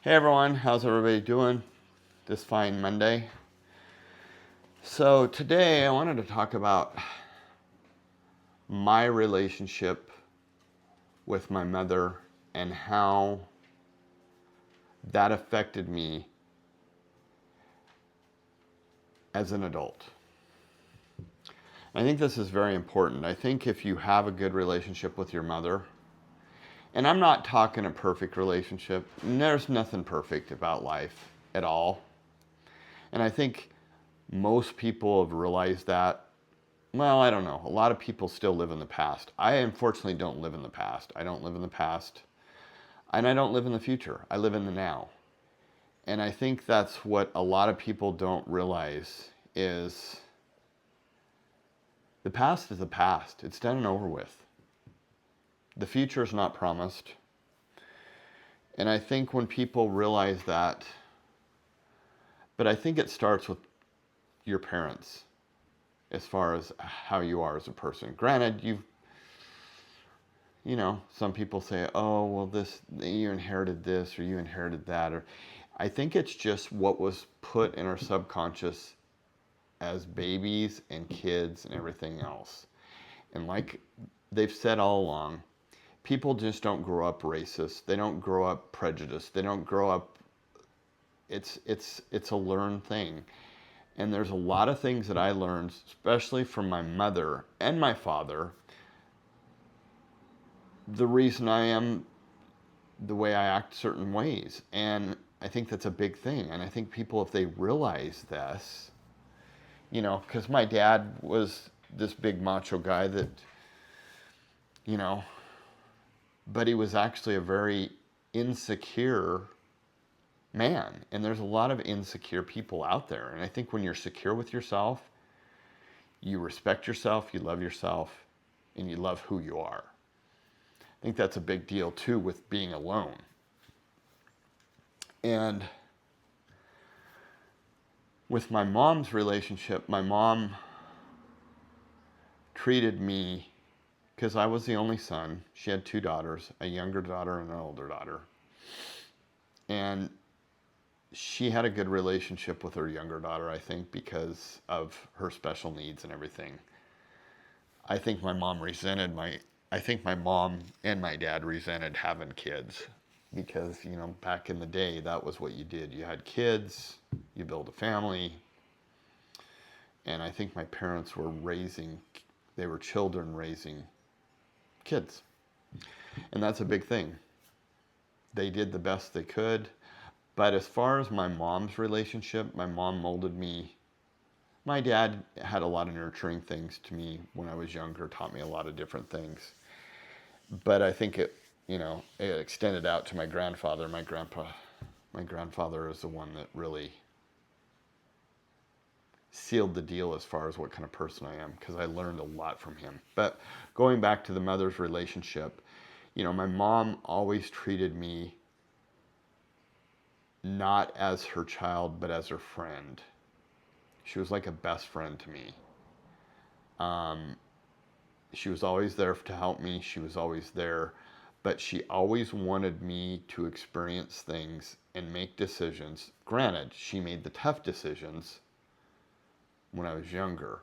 Hey everyone, how's everybody doing this fine Monday? So today I wanted to talk about my relationship with my mother and how that affected me as an adult. I think this is very important. I think if you have a good relationship with your mother, and I'm not talking a perfect relationship, there's nothing perfect about life at all. And I think most people have realized that. Well, I don't know. A lot of people still live in the past. I unfortunately don't live in the past. I don't live in the past. And I don't live in the future. I live in the now. And I think that's what a lot of people don't realize is the past is the past. It's done and over with. The future is not promised. And I think when people realize that, but I think it starts with your parents as far as how you are as a person. Granted, some people say, oh, well, you inherited this or you inherited that. Or I think it's just what was put in our subconscious as babies and kids and everything else. And like they've said all along, people just don't grow up racist. They don't grow up prejudiced. They don't grow up. It's a learned thing. And there's a lot of things that I learned, especially from my mother and my father. The reason I am the way I act certain ways. And I think that's a big thing. And I think people, if they realize this, because my dad was this big macho guy that, but he was actually a very insecure man. And there's a lot of insecure people out there. And I think when you're secure with yourself, you respect yourself, you love yourself, and you love who you are. I think that's a big deal too with being alone. And with my mom's relationship, my mom treated me, because I was the only son. She had two daughters, a younger daughter and an older daughter. And she had a good relationship with her younger daughter, I think, because of her special needs and everything. I think my mom and my dad resented having kids because, back in the day, that was what you did. You had kids, you built a family. And I think my parents were children raising kids. And that's a big thing. They did the best they could. But as far as my mom's relationship, my mom molded me. My dad had a lot of nurturing things to me when I was younger, taught me a lot of different things. But I think it extended out to my grandfather. My grandfather is the one that really sealed the deal as far as what kind of person I am, because I learned a lot from him. But going back to the mother's relationship, my mom always treated me not as her child, but as her friend. She was like a best friend to me. She was always there to help me. She was always there. But she always wanted me to experience things and make decisions. Granted, she made the tough decisions when I was younger.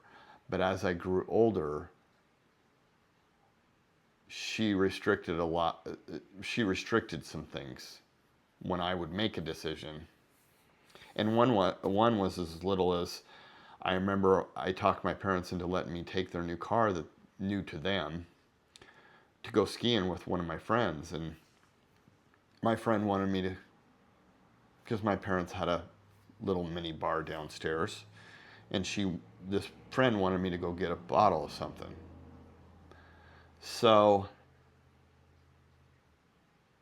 But as I grew older, she restricted a lot. She restricted some things when I would make a decision. And one was as little as, I remember I talked my parents into letting me take their new car that new to them to go skiing with one of my friends. And my friend wanted me to, because my parents had a little mini bar downstairs, and this friend wanted me to go get a bottle of something. So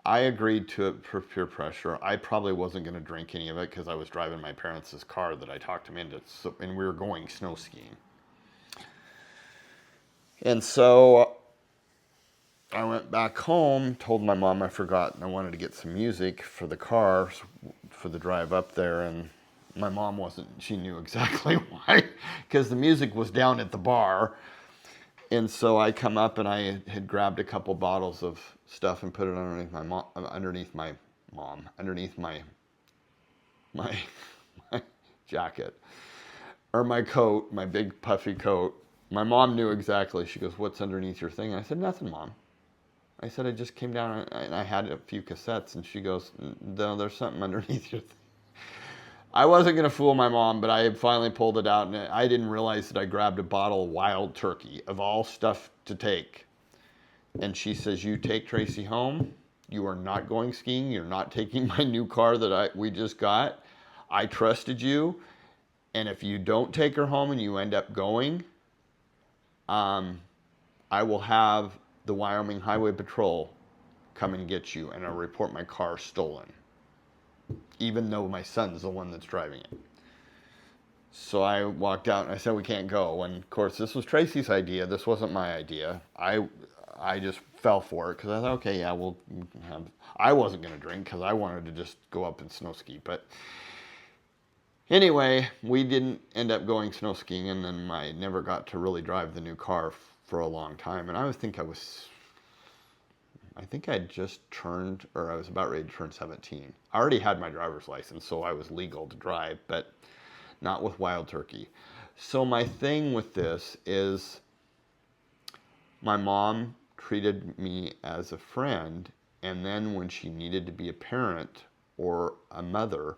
I agreed to it for peer pressure. I probably wasn't going to drink any of it because I was driving my parents' car that I talked them into, and we were going snow skiing. And so I went back home, told my mom I forgot, and I wanted to get some music for the car for the drive up there, and my mom she knew exactly why, because the music was down at the bar. And so I come up and I had grabbed a couple bottles of stuff and put it underneath my Mom, underneath my, my jacket. Or my coat, my big puffy coat. My mom knew exactly. She goes, "What's underneath your thing?" I said, "Nothing, Mom." I said, "I just came down and I had a few cassettes." And she goes, "No, there's something underneath your thing." I wasn't going to fool my mom, but I had finally pulled it out, and I didn't realize that I grabbed a bottle of Wild Turkey, of all stuff to take. And she says, "You take Tracy home. You are not going skiing. You're not taking my new car that we just got. I trusted you. And if you don't take her home and you end up going, I will have the Wyoming Highway Patrol come and get you, and I'll report my car stolen, even though my son's the one that's driving it." So I walked out and I said, "We can't go." And of course, this was Tracy's idea. This wasn't my idea. I just fell for it because I thought, okay, yeah, we'll have. I wasn't going to drink because I wanted to just go up and snow ski. But anyway, we didn't end up going snow skiing, and then I never got to really drive the new car for a long time. And I think I just turned, or I was about ready to turn 17. I already had my driver's license, so I was legal to drive, but not with Wild Turkey. So my thing with this is my mom treated me as a friend, and then when she needed to be a parent or a mother,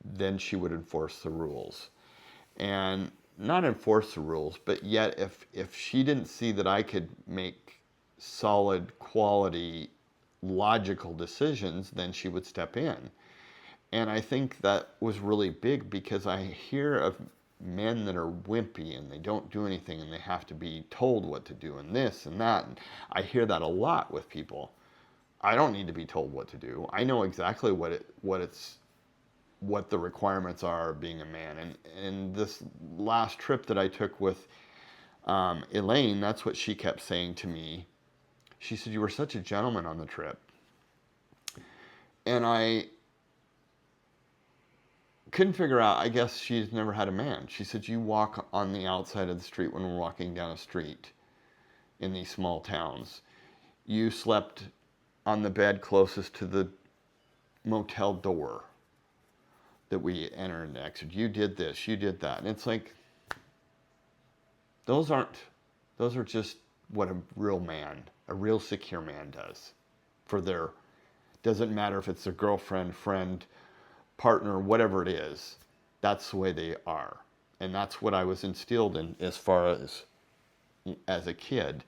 then she would enforce the rules. And not enforce the rules, but yet if she didn't see that I could make solid, quality, logical decisions, then she would step in. And I think that was really big because I hear of men that are wimpy and they don't do anything and they have to be told what to do and this and that. And I hear that a lot with people. I don't need to be told what to do. I know exactly what the requirements are of being a man. And this last trip that I took with Elaine, that's what she kept saying to me. She said, "You were such a gentleman on the trip." And I couldn't figure out, I guess she's never had a man. She said, "You walk on the outside of the street when we're walking down a street in these small towns. You slept on the bed closest to the motel door that we entered and exited. You did this, you did that." And it's like, those are just what a real man, a real secure man does for their, doesn't matter if it's their girlfriend, friend, partner, whatever it is, that's the way they are. And that's what I was instilled in as far as a kid.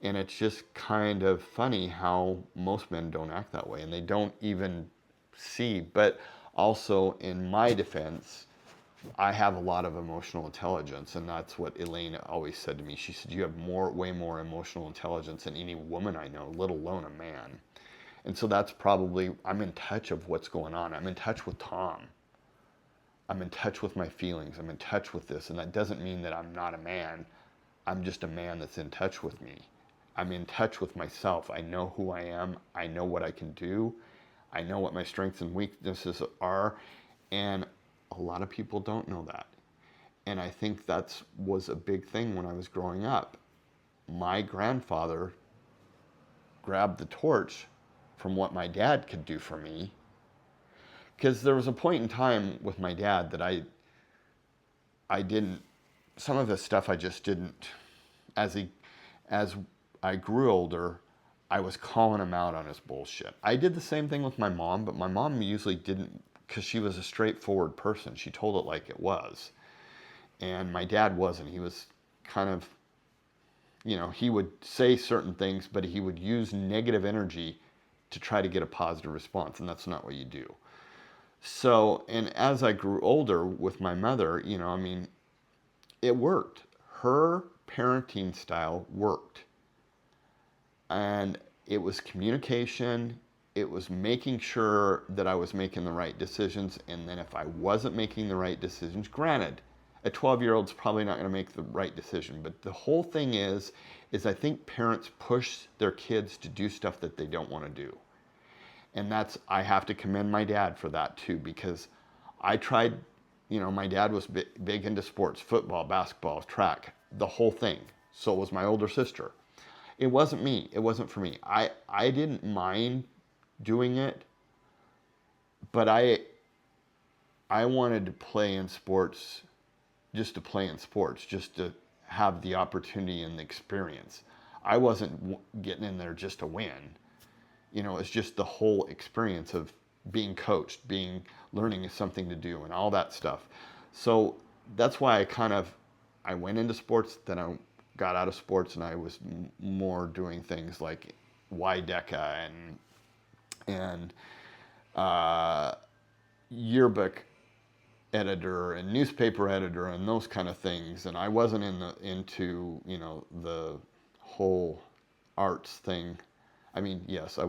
And it's just kind of funny how most men don't act that way and they don't even see. But also, in my defense, I have a lot of emotional intelligence, and that's what Elaine always said to me. She said, "You have way more emotional intelligence than any woman I know, let alone a man." And so that's probably, I'm in touch of what's going on. I'm in touch with Tom. I'm in touch with my feelings. I'm in touch with this. And that doesn't mean that I'm not a man. I'm just a man that's in touch with me. I'm in touch with myself. I know who I am. I know what I can do. I know what my strengths and weaknesses are. And a lot of people don't know that. And I think that was a big thing when I was growing up. My grandfather grabbed the torch from what my dad could do for me. Because there was a point in time with my dad that I didn't, some of the stuff I just didn't, as I grew older, I was calling him out on his bullshit. I did the same thing with my mom, but my mom usually didn't, because she was a straightforward person. She told it like it was. And my dad wasn't. He was kind of, he would say certain things, but he would use negative energy to try to get a positive response, and that's not what you do. So, and as I grew older with my mother, it worked. Her parenting style worked. And it was communication, it was making sure that I was making the right decisions, and then if I wasn't making the right decisions, granted, a 12-year-old's probably not going to make the right decision, but the whole thing is I think parents push their kids to do stuff that they don't want to do. And I have to commend my dad for that too, because I tried, my dad was big into sports, football, basketball, track, the whole thing. So was my older sister. It wasn't me. It wasn't for me. I didn't mind doing it, but I wanted to play in sports just to play in sports, just to have the opportunity and the experience. I wasn't getting in there just to win. It's just the whole experience of being coached, learning something to do and all that stuff. So that's why I went into sports, then I got out of sports and I was more doing things like YDECA and uh, yearbook editor and newspaper editor and those kind of things. And I wasn't into the whole arts thing. I mean, yes,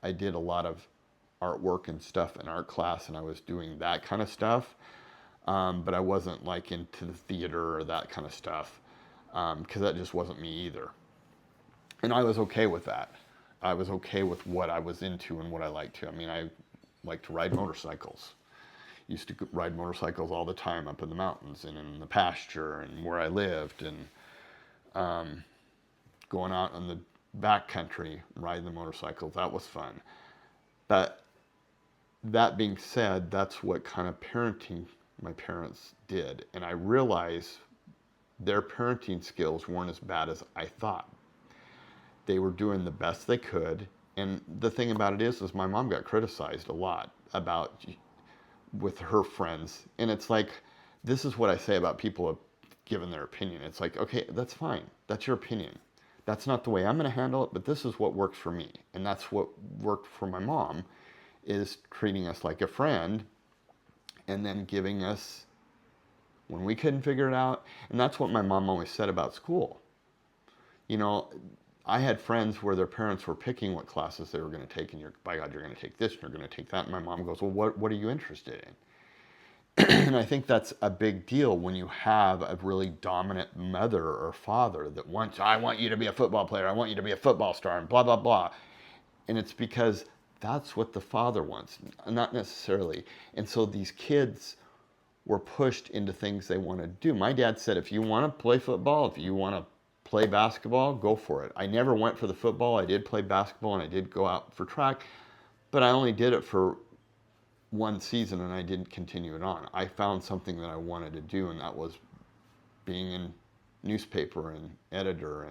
I did a lot of artwork and stuff in art class, and I was doing that kind of stuff. But I wasn't like into the theater or that kind of stuff, because that just wasn't me either. And I was okay with that. I was okay with what I was into and what I liked to. I mean, I like to ride motorcycles. Used to ride motorcycles all the time up in the mountains and in the pasture and where I lived, and going out in the backcountry riding the motorcycles. That was fun. But that being said, that's what kind of parenting my parents did. And I realized their parenting skills weren't as bad as I thought. They were doing the best they could. And the thing about it is my mom got criticized a lot with her friends. And it's like, this is what I say about people giving their opinion. It's like, okay, that's fine. That's your opinion. That's not the way I'm going to handle it, but this is what works for me. And that's what worked for my mom, is treating us like a friend and then giving us when we couldn't figure it out. And that's what my mom always said about school. I had friends where their parents were picking what classes they were going to take, and by God, you're going to take this and you're going to take that. And my mom goes, well, what are you interested in? And I think that's a big deal when you have a really dominant mother or father that I want you to be a football player, I want you to be a football star, and blah, blah, blah. And it's because that's what the father wants, not necessarily. And so these kids were pushed into things they want to do. My dad said, if you want to play football, if you want to play basketball, go for it. I never went for the football. I did play basketball and I did go out for track, but I only did it for one season and I didn't continue it on. I found something that I wanted to do, and that was being in newspaper and editor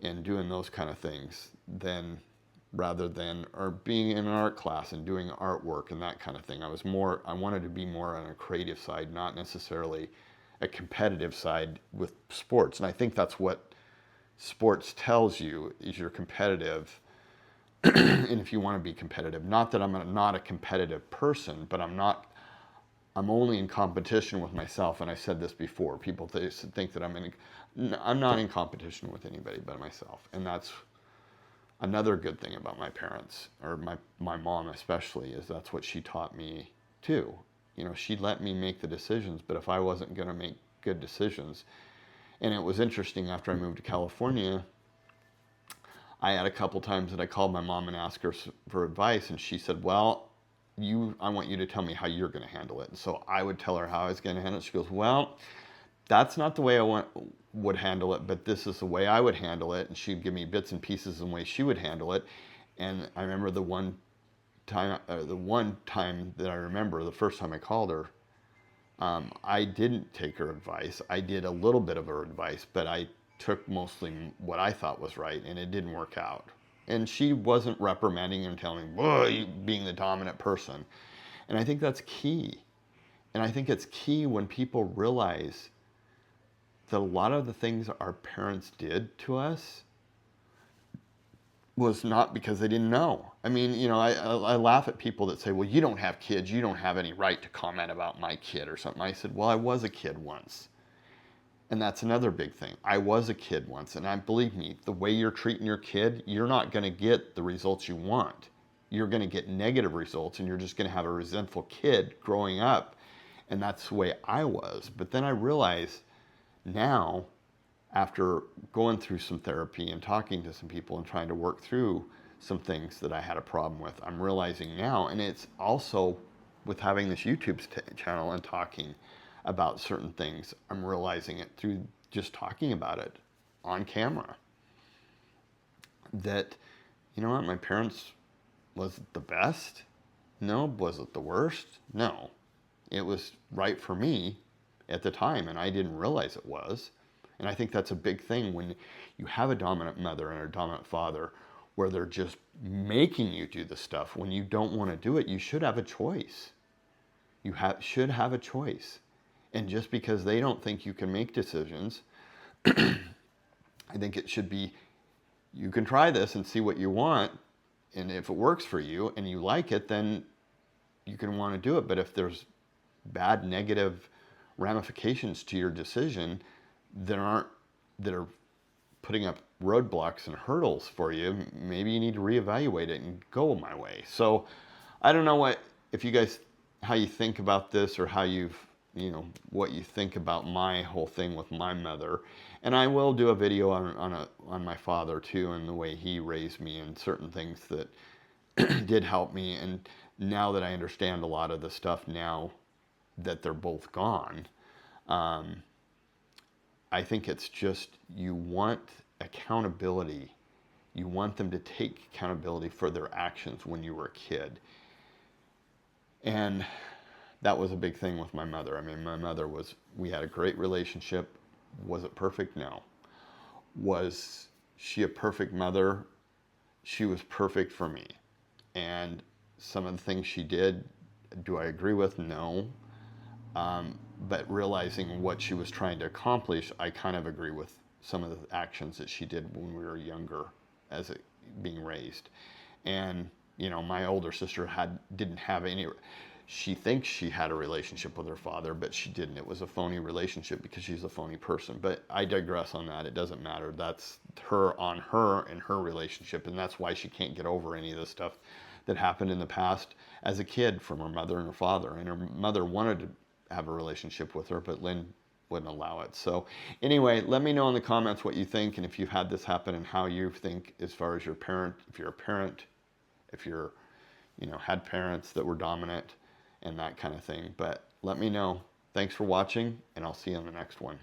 and doing those kind of things, or being in an art class and doing artwork and that kind of thing. I wanted to be more on a creative side, not necessarily a competitive side with sports. And I think that's what sports tells you, is you're competitive. And if you want to be competitive, not that I'm not a competitive person, but I'm only in competition with myself. And I said this before, people think that I'm not in competition with anybody but myself. And that's another good thing about my parents, or my mom especially, is that's what she taught me too. She let me make the decisions, but if I wasn't going to make good decisions. And it was interesting, after I moved to California, I had a couple times that I called my mom and asked her for advice, and she said, well, I want you to tell me how you're going to handle it. And so I would tell her how I was going to handle it. She goes, well, that's not the way I would handle it, but this is the way I would handle it. And she'd give me bits and pieces of the way she would handle it. And I remember the one time that I remember, the first time I called her, I didn't take her advice. I did a little bit of her advice, but I took mostly what I thought was right, and it didn't work out. And she wasn't reprimanding and telling me, boy, you being the dominant person. And I think that's key. And I think it's key when people realize that a lot of the things our parents did to us was not because they didn't know. I mean, I laugh at people that say, well, you don't have kids, you don't have any right to comment about my kid or something. I said, well, I was a kid once. And that's another big thing. I was a kid once, and believe me, the way you're treating your kid, you're not going to get the results you want. You're going to get negative results, and you're just going to have a resentful kid growing up. And that's the way I was. But then I realized now, after going through some therapy and talking to some people and trying to work through some things that I had a problem with, I'm realizing now, and it's also with having this YouTube channel and talking about certain things, I'm realizing it through just talking about it on camera, that, my parents was the best? No. Was it the worst? No. It was right for me at the time, and I didn't realize it was. And I think that's a big thing when you have a dominant mother and a dominant father where they're just making you do the stuff. When you don't want to do it, you should have a choice. Should have a choice. And just because they don't think you can make decisions, I think it should be, you can try this and see what you want. And if it works for you and you like it, then you can want to do it. But if there's bad negative ramifications to your decision that are putting up roadblocks and hurdles for you, maybe you need to reevaluate it and go my way. So I don't know if you guys, how you think about this, or how what you think about my whole thing with my mother. And I will do a video on my father too, and the way he raised me, and certain things that did help me. And now that I understand a lot of the stuff now that they're both gone, I think it's just, you want accountability. You want them to take accountability for their actions when you were a kid. And that was a big thing with my mother. I mean, my mother we had a great relationship. Was it perfect? No. Was she a perfect mother? She was perfect for me. And some of the things she did, do I agree with? No. But realizing what she was trying to accomplish, I kind of agree with some of the actions that she did when we were younger, being raised. And my older sister didn't have any. She thinks she had a relationship with her father, but she didn't. It was a phony relationship because she's a phony person. But I digress on that. It doesn't matter. That's her and her relationship, and that's why she can't get over any of the stuff that happened in the past as a kid from her mother and her father. And her mother wanted to have a relationship with her, but Lynn wouldn't allow it. So anyway, let me know in the comments what you think, and if you've had this happen, and how you think as far as your parent, if you're a parent, if you're, had parents that were dominant and that kind of thing. But let me know. Thanks for watching, and I'll see you on the next one.